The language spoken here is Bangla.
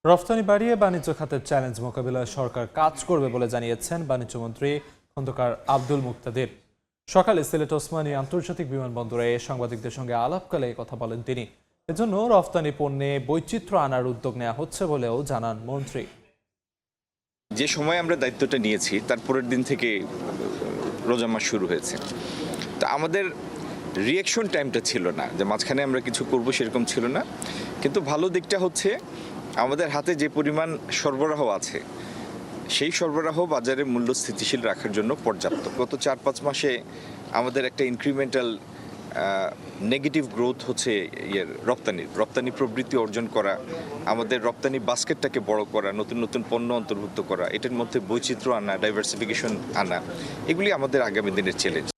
রফতানি বাড়িয়ে বাণিজ্য খাতের চ্যালেঞ্জ মোকাবিলায় সরকার কাজ করবে বলে জানিয়েছেন বাণিজ্যমন্ত্রী খন্দকার আব্দুল মুক্তাদির। সকালে সিলেট ওসমানী আন্তর্জাতিক বিমানবন্দরে সাংবাদিকদের সঙ্গে আলাপকালে কথা বলেন তিনি। এজন্য রফতানি পণ্যে বৈচিত্র্য আনার উদ্যোগ নেওয়া হচ্ছে বলেও জানান মন্ত্রী। যে সময় আমরা দায়িত্বটা নিয়েছি তার পরের দিন থেকে রোজা মাস শুরু হয়েছে। তা আমাদের রিয়াকশন টাইমটা ছিল না যে মাঝখানে আমরা কিছু করব, সেরকম ছিল না। কিন্তু ভালো দিকটা হচ্ছে আমাদের হাতে যে পরিমাণ সরবরাহ আছে সেই সরবরাহ বাজারে মূল্য স্থিতিশীল রাখার জন্য পর্যাপ্ত। গত 4-5 মাসে আমাদের একটা ইনক্রিমেন্টাল নেগেটিভ গ্রোথ হচ্ছে রপ্তানি প্রবৃত্তি অর্জন করা, আমাদের রপ্তানি বাস্কেটটাকে বড় করা, নতুন নতুন পণ্য অন্তর্ভুক্ত করা, এটার মধ্যে বৈচিত্র্য আনা, ডাইভার্সিফিকেশন আনা, এগুলি আমাদের আগামী দিনের চ্যালেঞ্জ।